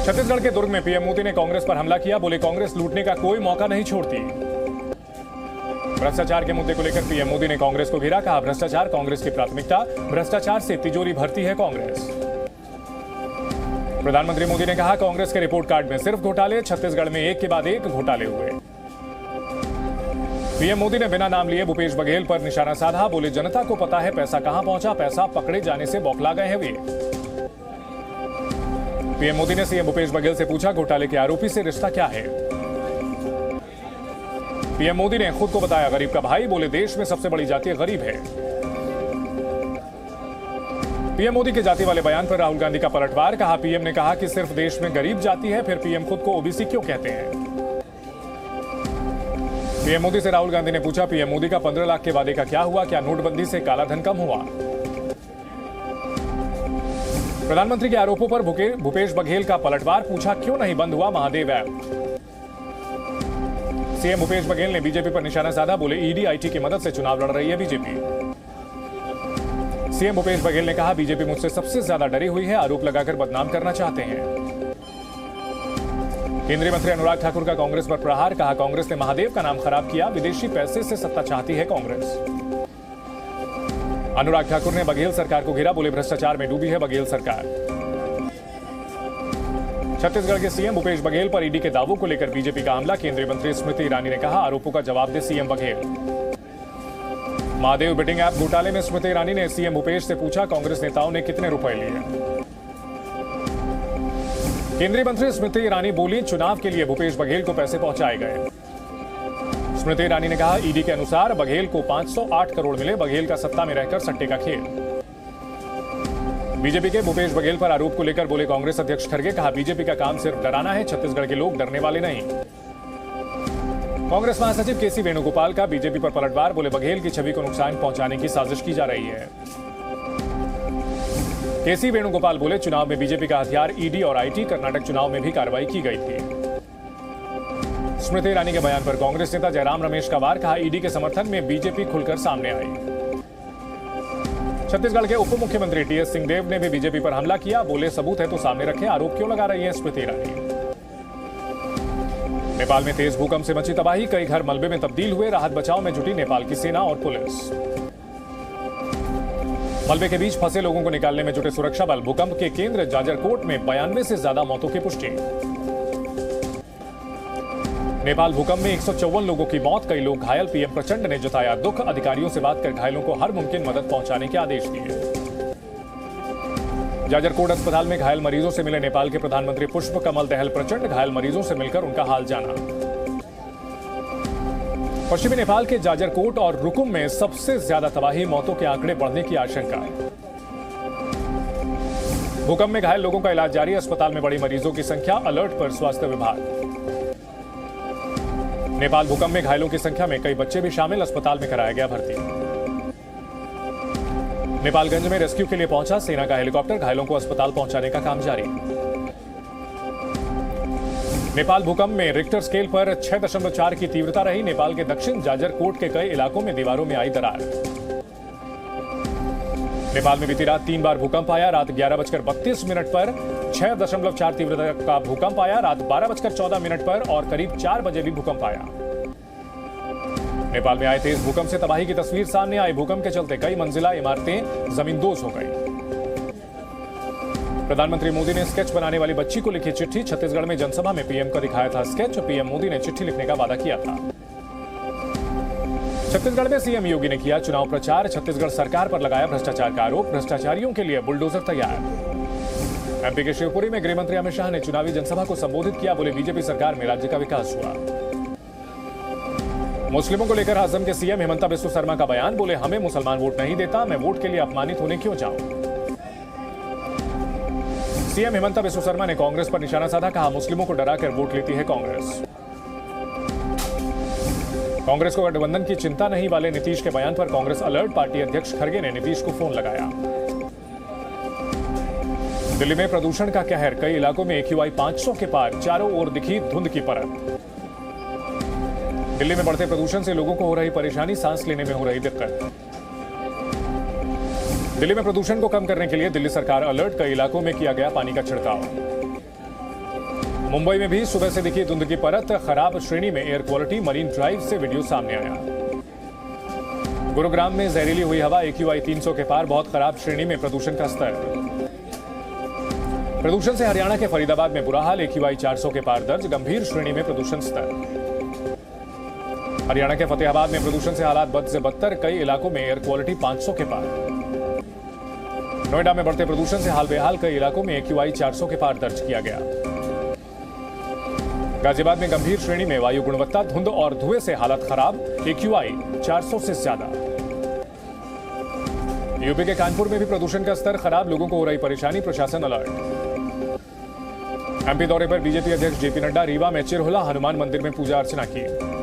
छत्तीसगढ़ के दुर्ग में पीएम मोदी ने कांग्रेस पर हमला किया। बोले कांग्रेस लूटने का कोई मौका नहीं छोड़ती। भ्रष्टाचार के मुद्दे को लेकर पीएम मोदी ने कांग्रेस को घेरा। कहा भ्रष्टाचार कांग्रेस की प्राथमिकता, भ्रष्टाचार से तिजोरी भरती है कांग्रेस। प्रधानमंत्री मोदी ने कहा कांग्रेस के रिपोर्ट कार्ड में सिर्फ घोटाले, छत्तीसगढ़ में एक के बाद एक घोटाले हुए। पीएम मोदी ने बिना नाम लिए भूपेश बघेल पर निशाना साधा। बोले जनता को पता है पैसा कहां पहुंचा, पैसा पकड़े जाने से बौखला गए हैं वे। पीएम मोदी ने सीएम भूपेश बघेल से पूछा घोटाले के आरोपी से रिश्ता क्या है। पीएम मोदी ने खुद को बताया गरीब का भाई। बोले देश में सबसे बड़ी जाति गरीब है। पीएम मोदी के जाति वाले बयान पर राहुल गांधी का पलटवार। कहा पीएम ने कहा कि सिर्फ देश में गरीब जाति है, फिर पीएम खुद को ओबीसी क्यों कहते हैं। पीएम मोदी से राहुल गांधी ने पूछा पीएम मोदी का 15 लाख के वादे का क्या हुआ, क्या नोटबंदी से कालाधन कम हुआ। प्रधानमंत्री के आरोपों पर भूपेश बघेल का पलटवार। पूछा क्यों नहीं बंद हुआ महादेव ऐप। सीएम भूपेश बघेल ने बीजेपी पर निशाना साधा। बोले ईडी आईटी की मदद से चुनाव लड़ रही है बीजेपी। सीएम भूपेश बघेल ने कहा बीजेपी मुझसे सबसे ज्यादा डरी हुई है, आरोप लगाकर बदनाम करना चाहते हैं। केंद्रीय मंत्री अनुराग ठाकुर का कांग्रेस पर प्रहार। कहा कांग्रेस ने महादेव का नाम खराब किया, विदेशी पैसे से सत्ता चाहती है कांग्रेस। अनुराग ठाकुर ने बघेल सरकार को घेरा। बोले भ्रष्टाचार में डूबी है बघेल सरकार। छत्तीसगढ़ के सीएम भूपेश बघेल पर ईडी के दावों को लेकर बीजेपी का हमला। केंद्रीय मंत्री स्मृति ईरानी ने कहा आरोपों का जवाब दे CM Baghel. Mahadev betting app घोटाले में स्मृति ईरानी ने सीएम भूपेश से पूछा कांग्रेस नेताओं ने कितने रुपए लिए। केंद्रीय मंत्री स्मृति ईरानी बोली चुनाव के लिए भूपेश बघेल को पैसे पहुंचाए गए। स्मृति ईरानी ने कहा ईडी के अनुसार बघेल को 508 करोड़ मिले। बघेल का सत्ता में रहकर सट्टे का खेल। बीजेपी के भूपेश बघेल पर आरोप को लेकर बोले कांग्रेस अध्यक्ष खड़गे। कहा बीजेपी का काम सिर्फ डराना है, छत्तीसगढ़ के लोग डरने वाले नहीं। कांग्रेस महासचिव केसी वेणुगोपाल का बीजेपी पर पलटवार। बोले बघेल की छवि को नुकसान पहुंचाने की साजिश की जा रही है। केसी वेणुगोपाल बोले चुनाव में बीजेपी का हथियार ईडी और आईटी, कर्नाटक चुनाव में भी कार्रवाई की गई थी। स्मृति ईरानी के बयान पर कांग्रेस नेता जयराम रमेश का वार। कहा ईडी के समर्थन में बीजेपी खुलकर सामने आई। छत्तीसगढ़ के उप मुख्यमंत्री टीएस सिंहदेव ने भी बीजेपी पर हमला किया। बोले सबूत है तो सामने रखें, आरोप क्यों लगा रही है स्मृति ईरानी। नेपाल में तेज भूकंप से मची तबाही, कई घर मलबे में तब्दील हुए। राहत बचाव में जुटी नेपाल की सेना और पुलिस। मलबे के बीच फंसे लोगों को निकालने में जुटे सुरक्षा बल। भूकंप के केंद्र जाजरकोट में 92 से ज्यादा मौतों की पुष्टि। नेपाल भूकंप में 154 लोगों की मौत, कई लोग घायल। पीएम प्रचंड ने जताया दुख, अधिकारियों से बात कर घायलों को हर मुमकिन मदद पहुंचाने के आदेश दिए। जाजरकोट अस्पताल में घायल मरीजों से मिले नेपाल के प्रधानमंत्री पुष्प कमल दहल प्रचंड। घायल मरीजों से मिलकर उनका हाल जाना। पश्चिमी नेपाल के जाजरकोट और रुकुम में सबसे ज्यादा तबाही, मौतों के आंकड़े बढ़ने की आशंका। भूकंप में घायल लोगों का इलाज जारी, अस्पताल में बड़ी मरीजों की संख्या, अलर्ट पर स्वास्थ्य विभाग। नेपाल भूकंप में घायलों की संख्या में कई बच्चे भी शामिल, अस्पताल में कराया गया भर्ती। नेपालगंज में रेस्क्यू के लिए पहुंचा सेना का हेलीकॉप्टर, घायलों को अस्पताल पहुंचाने का काम जारी। नेपाल भूकंप में रिक्टर स्केल पर 6.4 की तीव्रता रही। नेपाल के दक्षिण जाजरकोट के कई इलाकों में दीवारों में आई दरार। नेपाल में बीती रात 3 बार भूकंप आया। रात 11:32 पर 6.4 तीव्रता का भूकंप आया। रात 12:14 पर और करीब 4 बजे भी भूकंप आया। नेपाल में आए तेज भूकंप से तबाही की तस्वीर सामने आई। भूकंप के चलते कई मंजिला इमारतें जमींदोज हो गई। प्रधानमंत्री मोदी ने स्केच बनाने वाली बच्ची को लिखी चिट्ठी। छत्तीसगढ़ में जनसभा में पीएम को दिखाया था स्केच। पीएम मोदी ने चिट्ठी लिखने का वादा किया था। छत्तीसगढ़ में सीएम योगी ने किया चुनाव प्रचार। छत्तीसगढ़ सरकार पर लगाया भ्रष्टाचार का आरोप। भ्रष्टाचारियों के लिए बुलडोजर तैयार। एमपी के शिवपुरी में गृह मंत्री अमित शाह ने चुनावी जनसभा को संबोधित किया। बोले बीजेपी सरकार में राज्य का विकास हुआ। मुस्लिमों को लेकर असम के सीएम हेमंता बिस्वा शर्मा का बयान। बोले हमें मुसलमान वोट नहीं देता, मैं वोट के लिए अपमानित होने क्यों जाऊं। सीएम हेमंता बिस्वा शर्मा ने कांग्रेस पर निशाना साधा। कहा मुस्लिमों को डराकर वोट लेती है कांग्रेस। कांग्रेस को गठबंधन की चिंता नहीं वाले नीतीश के बयान पर कांग्रेस अलर्ट। पार्टी अध्यक्ष खड़गे ने नीतीश को फोन लगाया। दिल्ली में प्रदूषण का कहर, कई इलाकों में AQI 500 के पार, चारों ओर दिखी धुंध की परत। दिल्ली में बढ़ते प्रदूषण से लोगों को हो रही परेशानी, सांस लेने में हो रही दिक्कत। दिल्ली में प्रदूषण को कम करने के लिए दिल्ली सरकार अलर्ट, कई इलाकों में किया गया पानी का छिड़काव। मुंबई में भी सुबह से दिखी धुंध की परत, खराब श्रेणी में एयर क्वालिटी, मरीन ड्राइव से वीडियो सामने आया। गुरुग्राम में जहरीली हुई हवा, AQI 300 के पार, बहुत खराब श्रेणी में प्रदूषण का स्तर। प्रदूषण से हरियाणा के फरीदाबाद में बुरा हाल, AQI 400 के पार दर्ज, गंभीर श्रेणी में प्रदूषण स्तर। हरियाणा के फतेहाबाद में प्रदूषण से हालात बद से बदतर, कई इलाकों में एयर क्वालिटी 500 के पार। नोएडा में बढ़ते प्रदूषण से हाल बेहाल, कई इलाकों में AQI 400 के पार दर्ज किया गया। गाजियाबाद में गंभीर श्रेणी में वायु गुणवत्ता, धुंध और धुएं से हालत खराब, AQI 400 से ज्यादा। यूपी के कानपुर में भी प्रदूषण का स्तर खराब, लोगों को हो रही परेशानी, प्रशासन अलर्ट। MP दौरे पर बीजेपी अध्यक्ष JP नड्डा, रीवा में चिरहुला हनुमान मंदिर में पूजा अर्चना की।